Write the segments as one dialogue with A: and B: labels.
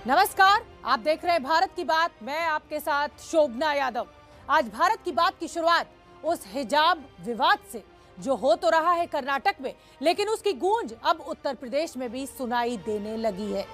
A: नमस्कार, आप देख रहे हैं भारत की बात। मैं आपके साथ शोभना यादव। आज भारत की बात की शुरुआत उस हिजाब विवाद से जो हो तो रहा है कर्नाटक में, लेकिन उसकी गूंज अब उत्तर प्रदेश में भी सुनाई देने लगी है।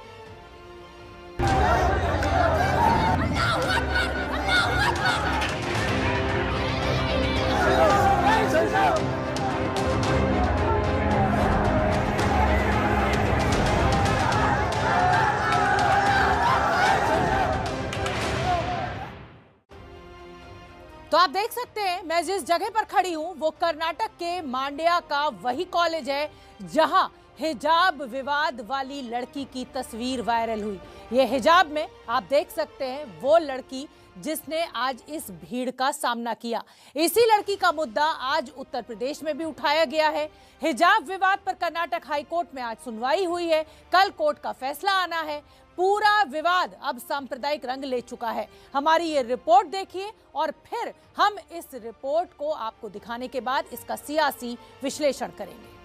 A: तो आप देख सकते हैं मैं जिस जगह पर खड़ी हूं वो कर्नाटक के मांड्या का वही कॉलेज है जहां हिजाब विवाद वाली लड़की की तस्वीर वायरल हुई। ये हिजाब में आप देख सकते हैं वो लड़की जिसने आज इस भीड़ का सामना किया। इसी लड़की का मुद्दा आज उत्तर प्रदेश में भी उठाया गया है। हिजाब विवाद पर कर्नाटक हाईकोर्ट में आज सुनवाई हुई है। कल कोर्ट का फैसला आना है। पूरा विवाद अब सांप्रदायिक रंग ले चुका है। हमारी ये रिपोर्ट देखिए और फिर हम इस रिपोर्ट को आपको दिखाने के बाद इसका सियासी विश्लेषण करेंगे।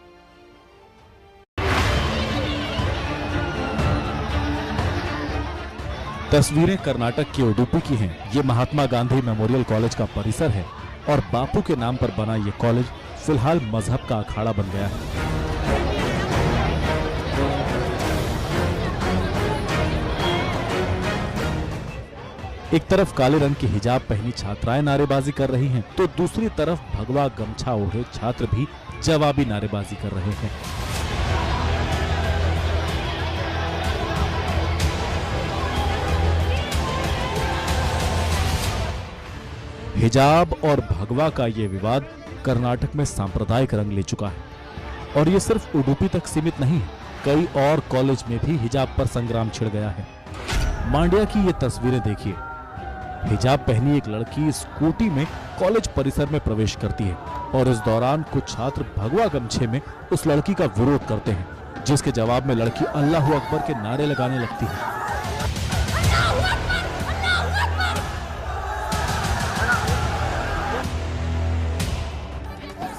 B: तस्वीरें कर्नाटक के उडुपी की हैं। ये महात्मा गांधी मेमोरियल कॉलेज का परिसर है और बापू के नाम पर बना ये कॉलेज फिलहाल मजहब का अखाड़ा बन गया है। एक तरफ काले रंग की हिजाब पहनी छात्राएं नारेबाजी कर रही हैं, तो दूसरी तरफ भगवा गमछा ओढ़े छात्र भी जवाबी नारेबाजी कर रहे हैं। हिजाब और भगवा का ये विवाद कर्नाटक में सांप्रदायिक रंग ले चुका है और ये सिर्फ उडुपी तक सीमित नहीं है। कई और कॉलेज में भी हिजाब पर संग्राम छिड़ गया है। मांड्या की ये तस्वीरें देखिए। हिजाब पहनी एक लड़की स्कूटी में कॉलेज परिसर में प्रवेश करती है और इस दौरान कुछ छात्र भगवा गमछे में उस लड़की का विरोध करते हैं, जिसके जवाब में लड़की अल्लाहू अकबर के नारे लगाने लगती है।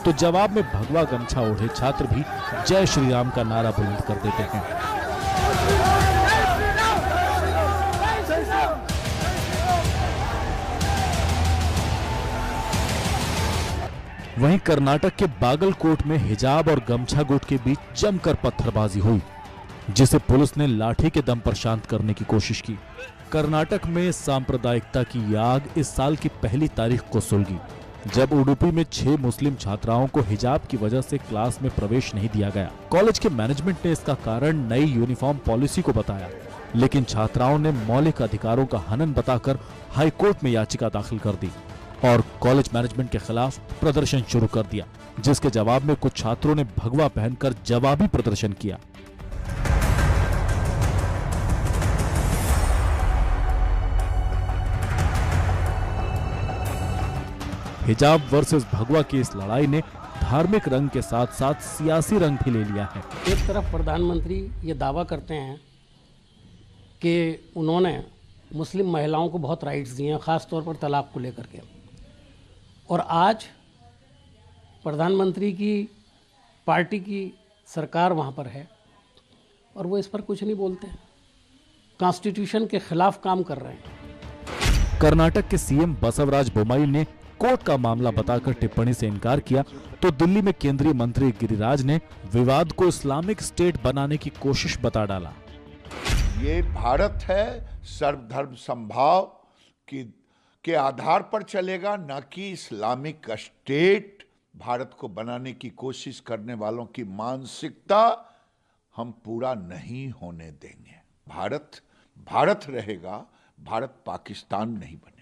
B: तो जवाब में भगवा गमछा ओढ़े छात्र भी जय श्री राम का नारा बुलंद कर देते हैं। वहीं कर्नाटक के बागलकोट में हिजाब और गमछा गुट के बीच जमकर पत्थरबाजी हुई, जिसे पुलिस ने लाठी के दम पर शांत करने की कोशिश की। कर्नाटक में सांप्रदायिकता की आग इस साल की पहली तारीख को सुलगी, जब उडुपी में 6 मुस्लिम छात्राओं को हिजाब की वजह से क्लास में प्रवेश नहीं दिया गया। कॉलेज के मैनेजमेंट ने इसका कारण नई यूनिफॉर्म पॉलिसी को बताया, लेकिन छात्राओं ने मौलिक अधिकारों का हनन बताकर हाईकोर्ट में याचिका दाखिल कर दी और कॉलेज मैनेजमेंट के खिलाफ प्रदर्शन शुरू कर दिया, जिसके जवाब में कुछ छात्रों ने भगवा पहनकर जवाबी प्रदर्शन किया। हिजाब वर्सेस भगवा की इस लड़ाई ने धार्मिक रंग के साथ साथ सियासी रंग भी ले लिया है।
C: एक तरफ प्रधानमंत्री ये दावा करते हैं कि उन्होंने मुस्लिम महिलाओं को बहुत राइट्स दिए हैं, ख़ास तौर पर तलाक को लेकर के, और आज प्रधानमंत्री की पार्टी की सरकार वहाँ पर है और वो इस पर कुछ नहीं बोलते हैं, कॉन्स्टिट्यूशन के खिलाफ काम कर रहे हैं।
B: कर्नाटक के सीएम बसवराज बोम्मई ने कोर्ट का मामला बताकर टिप्पणी से इनकार किया, तो दिल्ली में केंद्रीय मंत्री गिरिराज ने विवाद को इस्लामिक स्टेट बनाने की कोशिश बता डाला।
D: ये भारत है, सर्वधर्म समभाव के आधार पर चलेगा, न कि इस्लामिक स्टेट भारत को बनाने की कोशिश करने वालों की मानसिकता हम पूरा नहीं होने देंगे। भारत भारत रहेगा, भारत पाकिस्तान नहीं बनेगा।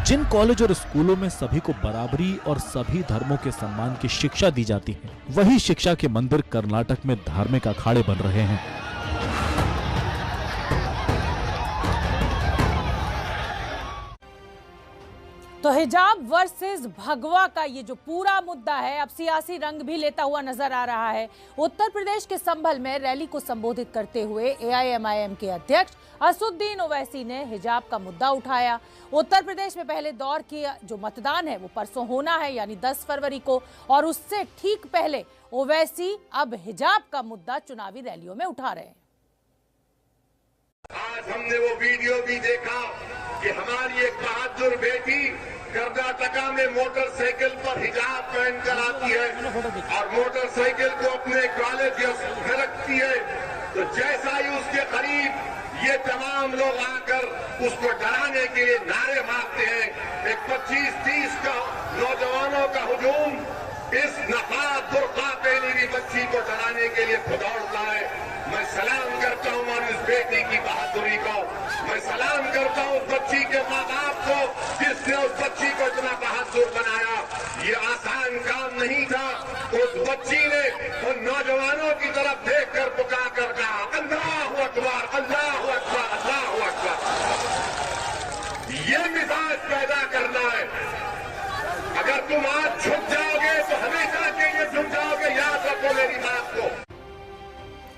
B: जिन कॉलेज और स्कूलों में सभी को बराबरी और सभी धर्मों के सम्मान की शिक्षा दी जाती है, वही शिक्षा के मंदिर कर्नाटक में धार्मिक अखाड़े बन रहे हैं।
A: तो हिजाब वर्सेस भगवा का ये जो पूरा मुद्दा है अब सियासी रंग भी लेता हुआ नजर आ रहा है। उत्तर प्रदेश के संभल में रैली को संबोधित करते हुए एआईएमआईएम के अध्यक्ष असदुद्दीन ओवैसी ने हिजाब का मुद्दा उठाया। उत्तर प्रदेश में पहले दौर की जो मतदान है वो परसों होना है, यानी 10 फरवरी को, और उससे ठीक पहले ओवैसी अब हिजाब का मुद्दा चुनावी रैलियों में उठा रहे हैं।
E: आज हमने वो वीडियो भी देखा कि हमारी एक बहादुर बेटी कर्नाटका में मोटरसाइकिल पर हिजाब पहनकर आती है और मोटरसाइकिल को अपने कॉलेज में रखती है, तो जैसा ही उसके करीब ये तमाम लोग आकर उसको डराने के लिए नारे मारते हैं। एक 25-30 का नौजवानों का हुजूम इस नकाब बुर्का पहनी हुई बच्ची को डराने के लिए दौड़ता है। मैं सलाम करता हूं और इस बेटी की बहादुरी को, मैं सलाम करता हूं उस बच्ची के माँ बाप को जिसने उस बच्ची को इतना बहादुर बनाया। ये आसान काम नहीं था। उस बच्ची ने उन नौजवानों की तरफ देखकर पुकार कर कहा, अल्लाहु अकबर, अल्लाहु अकबर, अल्लाहु अकबर। ये मिजाज पैदा करना है। अगर तुम आज झुक जाओगे तो हमेशा के लिए झुक जाओगे, याद रखो मेरी बात को।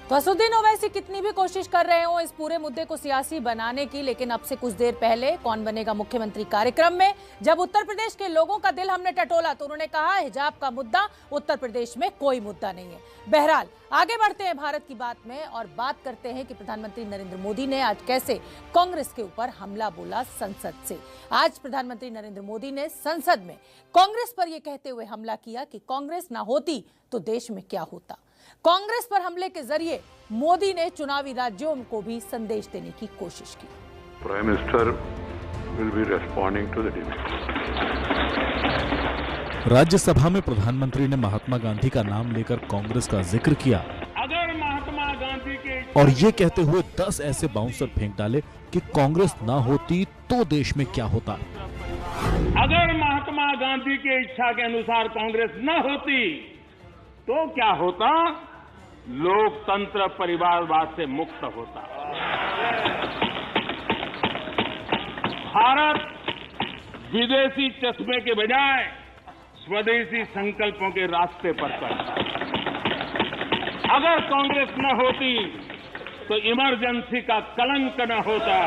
A: तो असदुद्दीन ओवैसी कितनी भी कोशिश कर रहे हो इस पूरे मुद्दे को सियासी बनाने की, लेकिन अब से कुछ देर पहले कौन बनेगा मुख्यमंत्री कार्यक्रम में जब उत्तर प्रदेश के लोगों का दिल हमने टटोला तो उन्होंने कहा हिजाब का मुद्दा उत्तर प्रदेश में कोई मुद्दा नहीं है। बहरहाल आगे बढ़ते हैं भारत की बात में और बात करते हैं कि प्रधानमंत्री नरेंद्र मोदी ने आज कैसे कांग्रेस के ऊपर हमला बोला संसद से। आज प्रधानमंत्री नरेंद्र मोदी ने संसद में कांग्रेस पर यह कहते हुए हमला किया कि कांग्रेस ना होती तो देश में क्या होता। कांग्रेस पर हमले के जरिए मोदी ने चुनावी राज्यों को भी संदेश देने की कोशिश की।
F: Prime minister will be responding to the debate.
B: Rajya Sabha में प्रधानमंत्री ने महात्मा गांधी का नाम लेकर कांग्रेस का जिक्र किया।
G: अगर महात्मा गांधी के
B: और ये कहते हुए 10 ऐसे बाउंसर फेंक डाले कि कांग्रेस ना होती तो देश में क्या होता।
G: अगर महात्मा गांधी के इच्छा के अनुसार कांग्रेस न होती तो क्या होता? लोकतंत्र परिवारवाद से मुक्त होता। भारत विदेशी चश्मे के बजाय स्वदेशी संकल्पों के रास्ते पर चलता। अगर कांग्रेस न होती तो इमरजेंसी का कलंक न होता।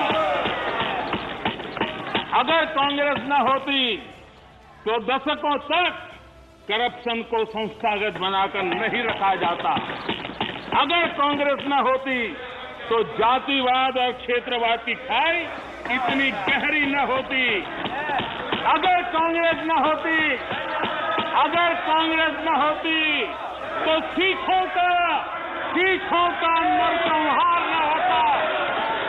G: अगर कांग्रेस न होती तो दशकों तक करप्शन को संस्थागत बनाकर नहीं रखा जाता। अगर कांग्रेस न होती तो जातिवाद और क्षेत्रवाद की खाई इतनी गहरी न होती। अगर कांग्रेस न होती तो सिखों का नरसंहार न होता।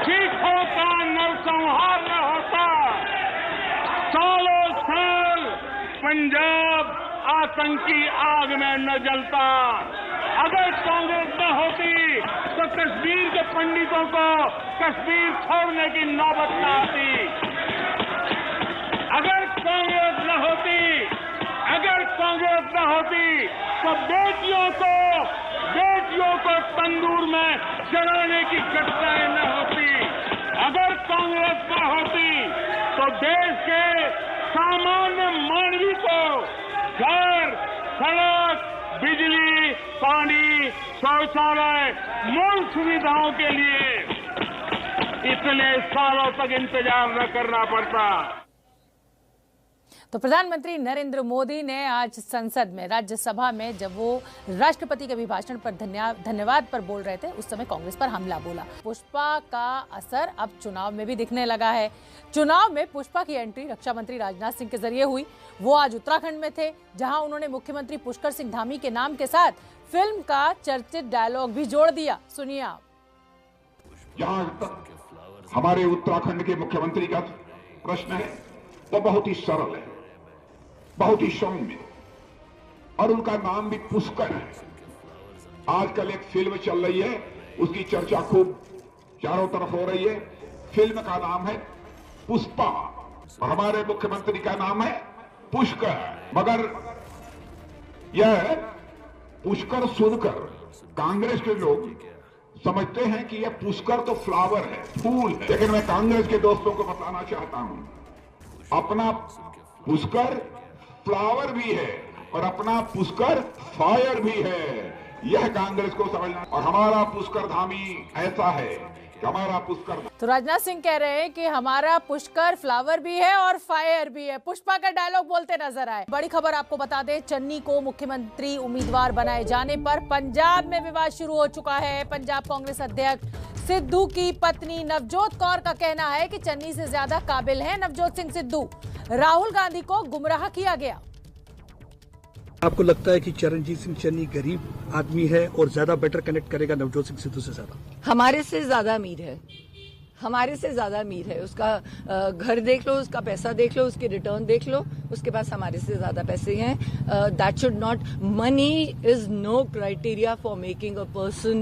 G: सिखों का नरसंहार न होता। सालों साल पंजाब आतंकी आग में न जलता। अगर कांग्रेस न होती तो कश्मीर के पंडितों को कश्मीर छोड़ने की नौबत न आती। अगर कांग्रेस न होती तो बेटियों को तंदूर में जलाने की घटनाएं न होती। अगर कांग्रेस न होती तो देश के सामान्य मानवी को घर, सड़क, बिजली, पानी, शौचालय, मूल सुविधाओं के लिए इतने सालों तक इंतजार न करना पड़ता।
A: तो प्रधानमंत्री नरेंद्र मोदी ने आज संसद में राज्यसभा में जब वो राष्ट्रपति के अभिभाषण पर धन्यवाद पर बोल रहे थे उस समय कांग्रेस पर हमला बोला। पुष्पा का असर अब चुनाव में भी दिखने लगा है। चुनाव में पुष्पा की एंट्री रक्षा मंत्री राजनाथ सिंह के जरिए हुई। वो आज उत्तराखंड में थे जहां उन्होंने मुख्यमंत्री पुष्कर सिंह धामी के नाम के साथ फिल्म का चर्चित डायलॉग भी जोड़ दिया। सुनिए आप।
H: जहां तक हमारे उत्तराखंड के मुख्यमंत्री का प्रश्न है वो बहुत ही सरल है, बहुत ही सौम्य, और उनका नाम भी पुष्कर है। आजकल एक फिल्म चल रही है, उसकी चर्चा खूब चारों तरफ हो रही है। फिल्म का नाम है पुष्पा और हमारे मुख्यमंत्री का नाम है पुष्कर। मगर यह पुष्कर सुनकर कांग्रेस के लोग समझते हैं कि यह पुष्कर तो फ्लावर है, फूल है। लेकिन मैं कांग्रेस के दोस्तों को बताना चाहता हूं, अपना पुष्कर फ्लावर भी है और अपना पुष्कर फायर भी है। यह कांग्रेस को समझना। और हमारा पुष्कर धामी ऐसा है कि हमारा पुष्कर।
A: तो राजनाथ सिंह कह रहे हैं कि हमारा पुष्कर फ्लावर भी है और फायर भी है। पुष्पा का डायलॉग बोलते नजर आए। बड़ी खबर आपको बता दें, चन्नी को मुख्यमंत्री उम्मीदवार बनाए जाने पर पंजाब में विवाद शुरू हो चुका है। पंजाब कांग्रेस अध्यक्ष सिद्धू की पत्नी नवजोत कौर का कहना है कि चन्नी से ज्यादा काबिल हैं नवजोत सिंह सिद्धू। राहुल गांधी को गुमराह किया गया।
I: आपको लगता है कि चरणजीत सिंह चन्नी गरीब आदमी है और ज्यादा बेटर कनेक्ट करेगा नवजोत सिंह सिद्धू से ज्यादा?
J: हमारे से ज्यादा अमीर है, हमारे से ज्यादा अमीर है। उसका घर देख लो, उसका पैसा देख लो, उसके रिटर्न देख लो, उसके पास हमारे से ज्यादा पैसे हैं। That should not, money is no criteria for making a person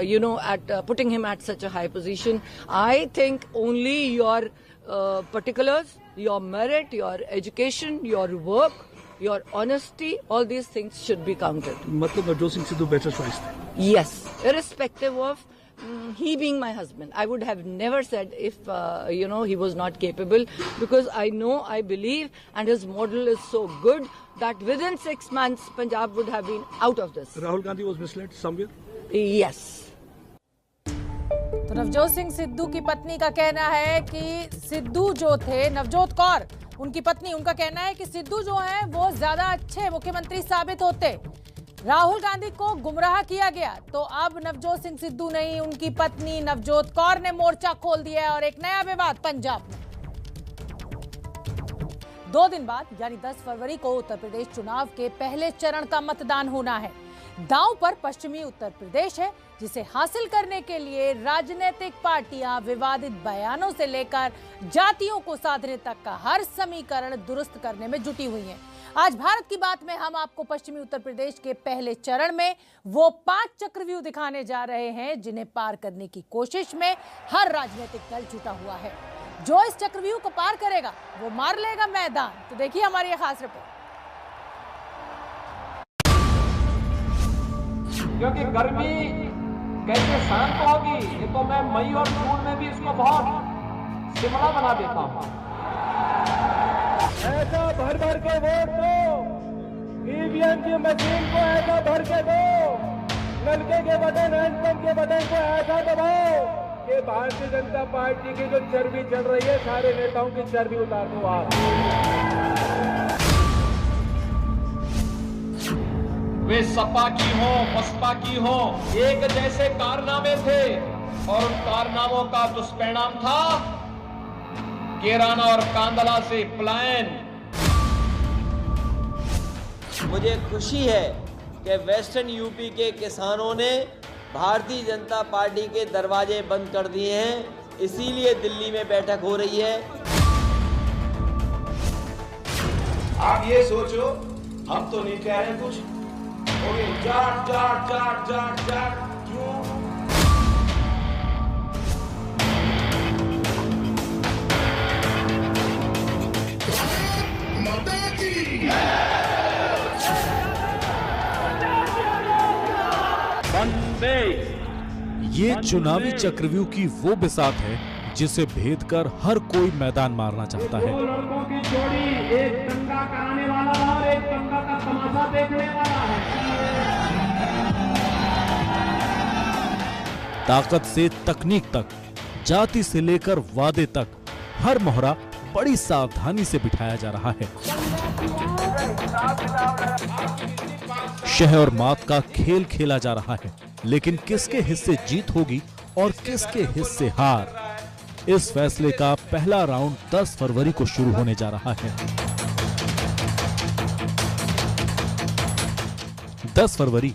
J: you know at putting him at such a high position. I think only your particulars, your merit, your education, your work, your honesty, all these things should be counted.
I: मतलब Navjot Singh Sidhu better choice थे?
J: Yes, irrespective of he being my husband. I would have never said if you know, he was not capable, because I know, I believe, and his model is so good that within 6 months Punjab would have been out of this.
I: Rahul Gandhi was misled somewhere?
J: Yes.
A: तो नवजोत सिंह सिद्धू की पत्नी का कहना है कि सिद्धू जो थे, नवजोत कौर उनकी पत्नी, उनका कहना है कि सिद्धू जो है वो ज्यादा अच्छे मुख्यमंत्री साबित होते। राहुल गांधी को गुमराह किया गया। तो अब नवजोत सिंह सिद्धू नहीं, उनकी पत्नी नवजोत कौर ने मोर्चा खोल दिया है और एक नया विवाद पंजाब में। 2 दिन बाद यानी 10 फरवरी को उत्तर प्रदेश चुनाव के पहले चरण का मतदान होना है। दांव पर पश्चिमी उत्तर प्रदेश है, जिसे हासिल करने के लिए राजनीतिक पार्टियां विवादित बयानों से लेकर जातियों को साधने तक का हर समीकरण दुरुस्त करने में जुटी हुई हैं। आज भारत की बात में हम आपको पश्चिमी उत्तर प्रदेश के पहले चरण में वो 5 चक्रव्यूह दिखाने जा रहे हैं जिन्हें पार करने की कोशिश में हर राजनीतिक दल जुटा हुआ है। जो इस चक्रव्यूह को पार करेगा वो मार लेगा मैदान। तो देखिए हमारी ये खास रिपोर्ट।
K: क्योंकि गर्मी कैसे शांत होगी, ये तो मैं मई और जून में भी इसको बहुत शिमला बना देता हूँ। ऐसा भर भर के वोट दो, ईवीएम की मशीन को ऐसा भर के दो, नलके के बटन, हैंडपंप के बटन को ऐसा दबाओ कि भारतीय जनता पार्टी की जो चर्बी चढ़ रही है, सारे नेताओं की चर्बी उतार दो आप। वे सपा की हो, बसपा की हो, एक जैसे कारनामे थे और उन कारनामों का दुष्परिणाम था केराना और कांदला से पलायन।
L: मुझे खुशी है कि वेस्टर्न यूपी के किसानों ने भारतीय जनता पार्टी के दरवाजे बंद कर दिए हैं, इसीलिए दिल्ली में बैठक हो रही है।
M: आप ये सोचो, हम तो नहीं कह रहे कुछ, जाट जाट जाट जाट जाट क्यों?
B: ये चुनावी चक्रव्यूह की वो बिसात है जिसे भेद कर हर कोई मैदान मारना चाहता है।
K: 2 लड़कों की जोड़ी, एक दंगा कराने वाला और एक दंगा का तमाशा देखने वाला है।
B: ताकत से तकनीक तक, जाति से लेकर वादे तक, हर मोहरा बड़ी सावधानी से बिठाया जा रहा है। शह और मात का खेल खेला जा रहा है, लेकिन किसके हिस्से जीत होगी और किसके हिस्से हार, इस फैसले का पहला राउंड 10 फरवरी को शुरू होने जा रहा है। 10 फरवरी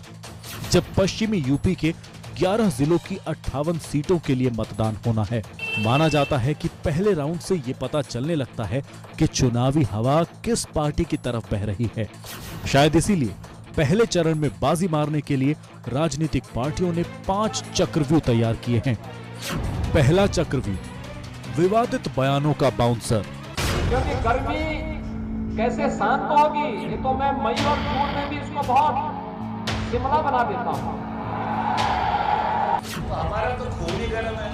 B: जब पश्चिमी यूपी के 11 जिलों की 58 सीटों के लिए मतदान होना है। माना जाता है कि पहले राउंड से ये पता चलने लगता है कि चुनावी हवा किस पार्टी की तरफ बह रही है। शायद इसीलिए पहले चरण में बाजी मारने के लिए राजनीतिक पार्टियों ने 5 चक्रव्यूह तैयार किए हैं। पहला चक्रव्यूह विवादित बयानों का बाउंसर।
K: क्योंकि गर्मी कैसे शांत होगी, ये तो मैं मई और जून में भी इसको बहुत शिमला बना देता हूँ।
M: तो हमारा तो खून ही गर्म है।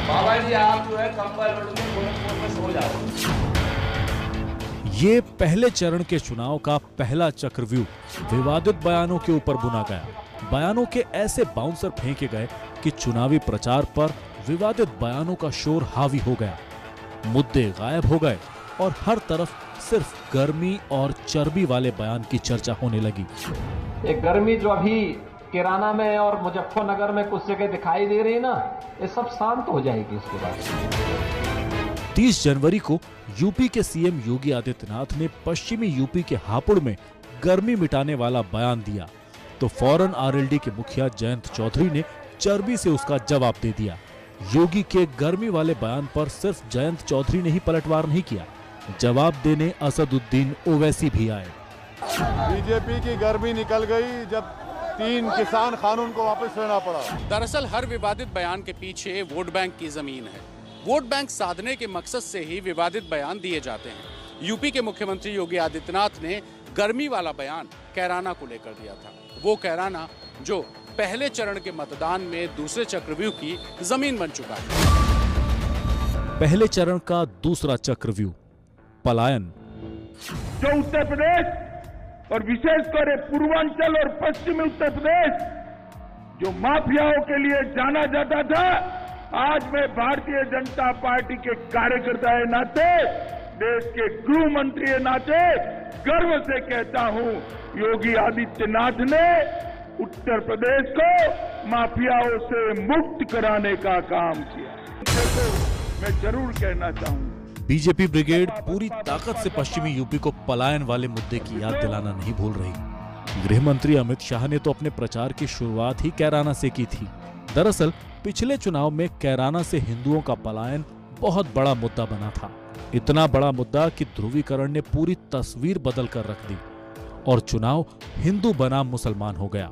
M: बाबा जी आप जो है कंबल ओढ़ के गोरखपुर में सो जाओ।
B: ये पहले चरण के चुनाव का पहला चक्रव्यूह विवादित बयानों के ऊपर बुना गया। बयानों के ऐसे बाउंसर फेंके गए कि चुनावी प्रचार पर विवादित बयानों का शोर हावी हो गया। मुद्दे गायब हो गए और हर तरफ सिर्फ गर्मी और चर्बी वाले बयान की चर्चा होने लगी।
N: ये गर्मी जो अभी कैराना में और मुजफ्फरनगर में कुछ जगह दिखाई दे रही है ना, ये सब शांत हो जाएगी इसके बाद।
B: 30 जनवरी को यूपी के सीएम योगी आदित्यनाथ ने पश्चिमी यूपी के हापुड़ में गर्मी मिटाने वाला बयान दिया तो फौरन आरएलडी के मुखिया जयंत चौधरी ने चर्बी से उसका जवाब दे दिया। योगी के गर्मी वाले बयान पर सिर्फ जयंत चौधरी ने ही पलटवार नहीं किया, जवाब देने असदुद्दीन ओवैसी भी आए।
O: बीजेपी की गर्मी निकल गई जब 3 किसान कानून को वापस लेना पड़ा।
P: दरअसल हर विवादित बयान के पीछे वोट बैंक की जमीन है। वोट बैंक साधने के मकसद से ही विवादित बयान दिए जाते हैं। यूपी के मुख्यमंत्री योगी आदित्यनाथ ने गर्मी वाला बयान कैराना को लेकर दिया था। वो कैराना जो पहले चरण के मतदान में दूसरे चक्रव्यूह की जमीन बन चुका है।
B: पहले चरण का दूसरा चक्रव्यूह पलायन।
G: जो उत्तर प्रदेश और विशेषकर पूर्वांचल और पश्चिमी उत्तर प्रदेश जो माफियाओं के लिए जाना जाता था, आज मैं भारतीय जनता पार्टी के कार्यकर्ता के नाते, देश के गृह मंत्री के नाते गर्व से कहता हूं, योगी आदित्यनाथ ने उत्तर प्रदेश को माफियाओं से मुक्त कराने का काम किया। मैं जरूर कहना चाहूंगा,
B: बीजेपी ब्रिगेड पूरी ताकत से पश्चिमी यूपी को पलायन वाले मुद्दे की याद दिलाना नहीं भूल रही। गृह मंत्री अमित शाह ने तो अपने प्रचार की शुरुआत ही कैराना से की थी। दरअसल पिछले चुनाव में कैराना से हिंदुओं का पलायन बहुत बड़ा मुद्दा बना था। इतना बड़ा मुद्दा कि ध्रुवीकरण ने पूरी तस्वीर बदल कर रख दी और चुनाव हिंदू बनाम मुसलमान हो गया।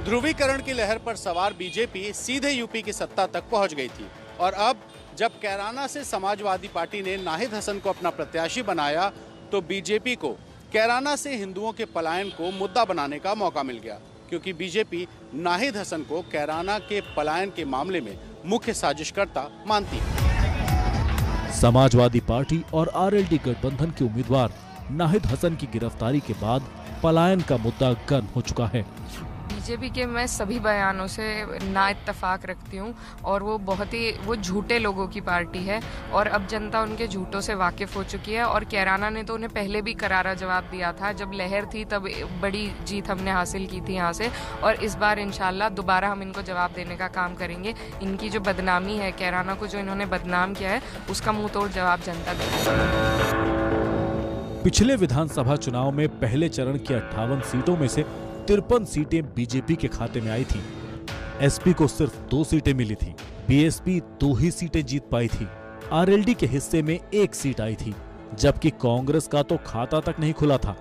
P: ध्रुवीकरण की लहर पर सवार बीजेपी सीधे यूपी की सत्ता तक पहुंच गई थी और अब जब कैराना से समाजवादी पार्टी ने नाहिद हसन को अपना प्रत्याशी बनाया तो बीजेपी को कैराना से हिंदुओं के पलायन को मुद्दा बनाने का मौका मिल गया, क्योंकि बीजेपी नाहिद हसन को कैराना के पलायन के मामले में मुख्य साजिशकर्ता मानती है।
B: समाजवादी पार्टी और आरएलडी गठबंधन के उम्मीदवार नाहिद हसन की गिरफ्तारी के बाद पलायन का मुद्दा गर्म हो चुका है।
Q: बीजेपी के मैं सभी बयानों से ना इत्तेफाक रखती हूँ और वो झूठे लोगों की पार्टी है और अब जनता उनके झूठों से वाकिफ हो चुकी है। और कैराना ने तो उन्हें पहले भी करारा जवाब दिया था, जब लहर थी तब बड़ी जीत हमने हासिल की थी यहाँ से, और इस बार इंशाल्लाह दोबारा हम इनको जवाब देने का काम करेंगे। इनकी जो बदनामी है, कैराना को जो इन्होंने बदनाम किया है, उसका मुंह तोड़ जवाब जनता देगी।
B: पिछले विधानसभा चुनाव में पहले चरण की 58 सीटों में से 53 सीटें बीजेपी के खाते में आई थी। एसपी को सिर्फ 2 सीटें मिली थी। बीएसपी 2 ही सीटें जीत पाई थी। आरएलडी के हिस्से में 1 सीट आई थी, जबकि कांग्रेस का तो खाता तक नहीं खुला था।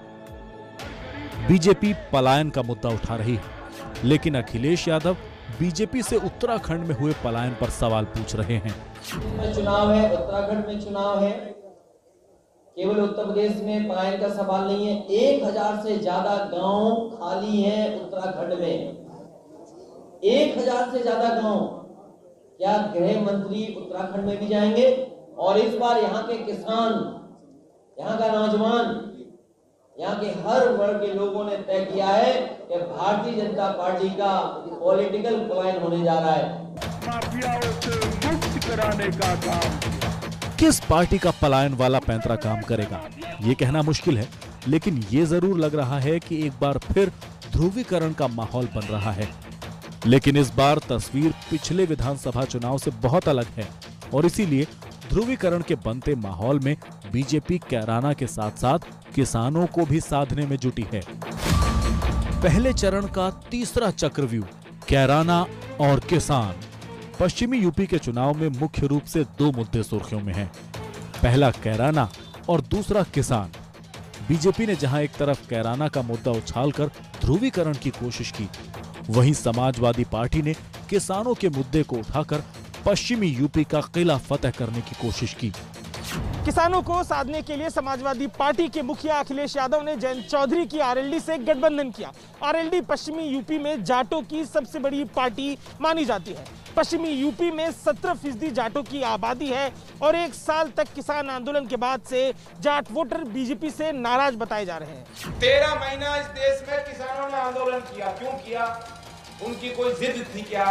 B: बीजेपी पलायन का मुद्दा उठा रही है, लेकिन अखिलेश यादव बीजेपी से उत्तराखंड में हुए पलायन पर सवाल पूछ रहे हैं।
L: चुनाव है, उत्तराखंड में चुनाव है, केवल उत्तर प्रदेश में पलायन का सवाल नहीं है। 1000 से ज्यादा गांव खाली हैं उत्तराखंड में, 1000 से ज्यादा गांव। क्या गृह मंत्री उत्तराखंड में भी जाएंगे? और इस बार यहाँ के किसान, यहाँ का नौजवान, यहाँ के हर वर्ग के लोगों ने तय किया है कि भारतीय जनता पार्टी का पॉलिटिकल पलायन होने जा रहा है।
G: माफियाओं से मुक्त कराने का काम।
B: किस पार्टी का पलायन वाला पैंतरा काम करेगा, ये कहना मुश्किल है, लेकिन ये जरूर लग रहा है कि एक बार फिर ध्रुवीकरण का माहौल बन रहा है। लेकिन इस बार तस्वीर पिछले विधानसभा चुनाव से बहुत अलग है और इसीलिए ध्रुवीकरण के बनते माहौल में बीजेपी कैराना के साथ साथ किसानों को भी साधने में जुटी है। पहले चरण का तीसरा चक्रव्यूह कैराना और किसान। पश्चिमी यूपी के चुनाव में मुख्य रूप से 2 मुद्दे सुर्खियों में हैं। पहला कैराना और दूसरा किसान। बीजेपी ने जहां एक तरफ कैराना का मुद्दा उछालकर ध्रुवीकरण की कोशिश की, वहीं समाजवादी पार्टी ने किसानों के मुद्दे को उठाकर पश्चिमी यूपी का किला फतह करने की कोशिश की।
R: किसानों को साधने के लिए समाजवादी पार्टी के मुखिया अखिलेश यादव ने जयंत चौधरी की आरएलडी से गठबंधन किया। आरएलडी पश्चिमी यूपी में जाटों की सबसे बड़ी पार्टी मानी जाती है। पश्चिमी यूपी में 17% जाटों की आबादी है और 1 साल तक किसान आंदोलन के बाद से जाट वोटर बीजेपी से नाराज बताए जा रहे हैं।
M: 13 महीना इस देश में किसानों ने आंदोलन किया। क्यों किया? उनकी कोई जिद थी क्या?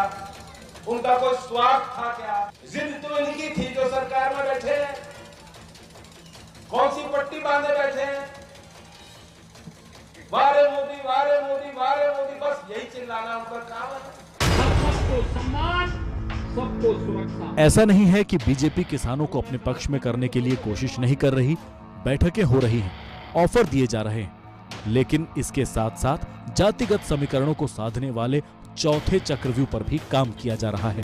M: उनका कोई स्वार्थ था क्या? जिद तो इनकी थी जो सरकार में बैठे हैं। कौन सी पट्टी बांधे बैठे हैं? वारे मोदी, वारे मोदी, वारे मोदी, बस यही चिल्लाना उनका काम है। सबको सम्मान, सबको सुरक्षा।
B: ऐसा नहीं है कि बीजेपी किसानों को अपने पक्ष में करने के लिए कोशिश नहीं कर रही। बैठकें हो रही हैं, ऑफर दिए जा रहे हैं, लेकिन इसके साथ साथ जातिगत समीकरणों को साधने वाले चौथे चक्रव्यूह पर भी काम किया जा रहा है।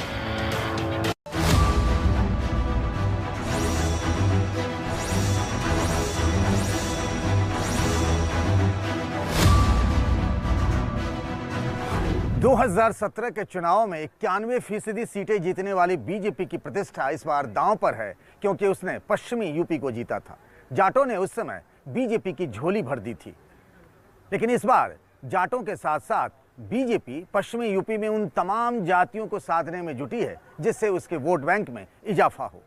S: दो 2017 के चुनाव में 91% सीटें जीतने वाली बीजेपी की प्रतिष्ठा इस बार दांव पर है, क्योंकि उसने पश्चिमी यूपी को जीता था। जाटों ने उस समय बीजेपी की झोली भर दी थी, लेकिन इस बार जाटों के साथ साथ बीजेपी पश्चिमी यूपी में उन तमाम जातियों को साधने में जुटी है जिससे उसके वोट बैंक में इजाफा हो।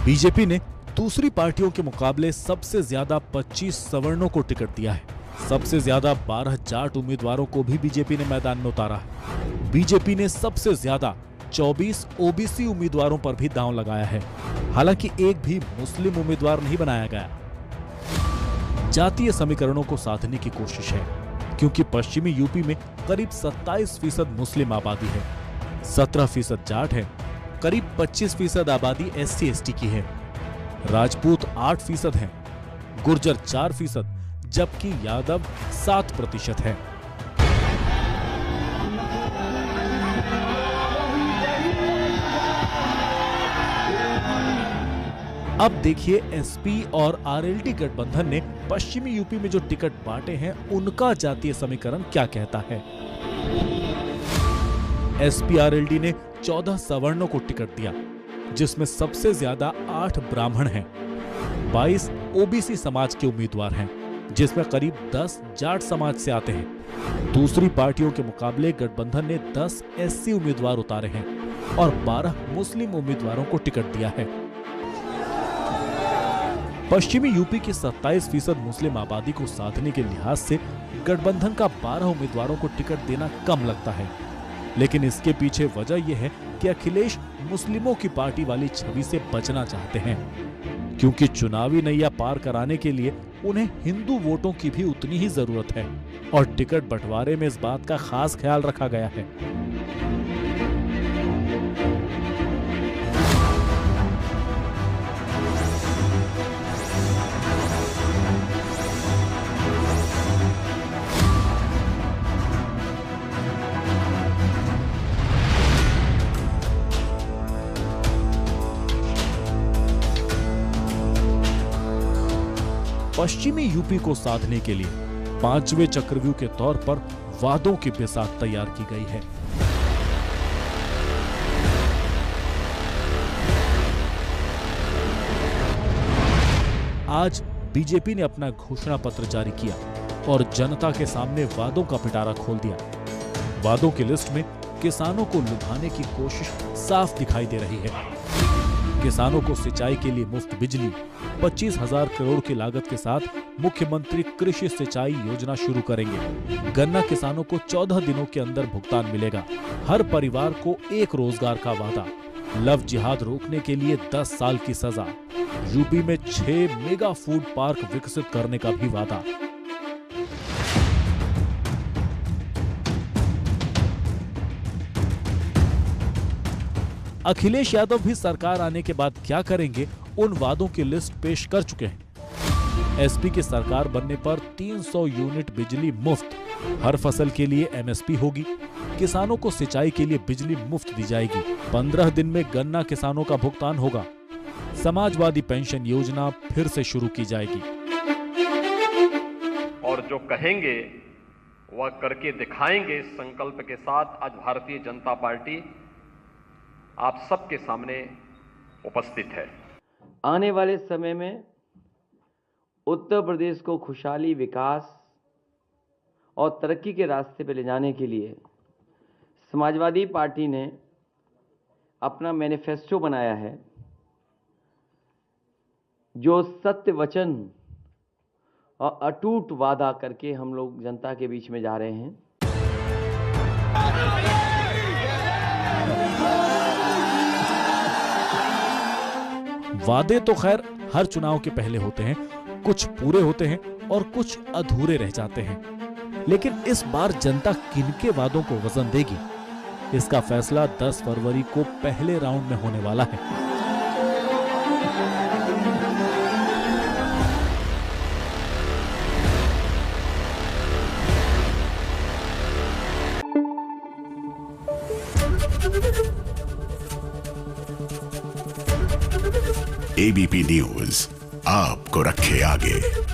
B: बीजेपी ने दूसरी पार्टियों के मुकाबले सबसे ज्यादा 25 सवर्णों को टिकट दिया है। सबसे ज्यादा 12 जाट उम्मीदवारों को भी बीजेपी ने मैदान में उतारा है। बीजेपी ने सबसे ज्यादा 24 ओबीसी उम्मीदवारों पर भी दांव लगाया है। हालांकि एक भी मुस्लिम उम्मीदवार नहीं बनाया गया। जातीय समीकरणों को साधने की कोशिश है, क्योंकि पश्चिमी यूपी में करीब 27% मुस्लिम आबादी है, 17% जाट है, करीब 25% आबादी SC/ST की है, राजपूत 8% है, गुर्जर 4%, जबकि यादव 7% है। अब देखिए एसपी और आरएलडी गठबंधन ने पश्चिमी यूपी में जो टिकट बांटे हैं उनका जातीय समीकरण क्या कहता है। एसपी आरएलडी ने 14 सवर्णों को टिकट दिया, जिसमें सबसे ज्यादा 8 ब्राह्मण हैं, 22 ओबीसी समाज के उम्मीदवार हैं, जिसमें करीब 10 जाट समाज से आते हैं। दूसरी पार्टियों के मुकाबले गठबंधन ने 10 SC उम्मीदवार उतारे हैं और 12 मुस्लिम उम्मीदवारों को टिकट दिया है। पश्चिमी यूपी की 27% मुस्लिम आबादी को साधने के लिहाज से गठबंधन का 12 उम्मीदवारों को टिकट देना कम लगता है, लेकिन इसके पीछे वजह यह है कि अखिलेश मुस्लिमों की पार्टी वाली छवि से बचना चाहते हैं, क्योंकि चुनावी नैया पार कराने के लिए उन्हें हिंदू वोटों की भी उतनी ही जरूरत है और टिकट बंटवारे में इस बात का खास ख्याल रखा गया है। पश्चिमी यूपी को साधने के लिए 5वें चक्रव्यूह के तौर पर वादों की बिसात तैयार की गई है। आज बीजेपी ने अपना घोषणा पत्र जारी किया और जनता के सामने वादों का पिटारा खोल दिया। वादों की लिस्ट में किसानों को लुभाने की कोशिश साफ दिखाई दे रही है। किसानों को सिंचाई के लिए मुफ्त बिजली, 25,000 करोड़ की लागत के साथ मुख्यमंत्री कृषि सिंचाई योजना शुरू करेंगे। गन्ना किसानों को 14 दिनों के अंदर भुगतान मिलेगा। हर परिवार को एक रोजगार का वादा। लव जिहाद रोकने के लिए 10 साल की सजा। यूपी में 6 मेगा फूड पार्क विकसित करने का भी वादा। अखिलेश यादव भी सरकार आने के बाद क्या करेंगे, उन वादों की लिस्ट पेश कर चुके हैं। एसपी की सरकार बनने पर 300 यूनिट बिजली मुफ्त, हर फसल के लिए MSP होगी, किसानों को सिंचाई के लिए बिजली मुफ्त दी जाएगी, 15 दिन में गन्ना किसानों का भुगतान होगा, समाजवादी पेंशन योजना फिर से शुरू की जाएगी।
T: और जो कहेंगे वह करके दिखाएंगे, इस संकल्प के साथ आज भारतीय जनता पार्टी आप सबके सामने उपस्थित है।
L: आने वाले समय में उत्तर प्रदेश को खुशहाली, विकास और तरक्की के रास्ते पर ले जाने के लिए समाजवादी पार्टी ने अपना मैनिफेस्टो बनाया है, जो सत्य वचन और अटूट वादा करके हम लोग जनता के बीच में जा रहे हैं।
B: वादे तो खैर हर चुनाव के पहले होते हैं, कुछ पूरे होते हैं और कुछ अधूरे रह जाते हैं। लेकिन इस बार जनता किनके वादों को वजन देगी, इसका फैसला 10 फरवरी को पहले राउंड में होने वाला है।
U: एबीपी न्यूज आपको रखे आगे।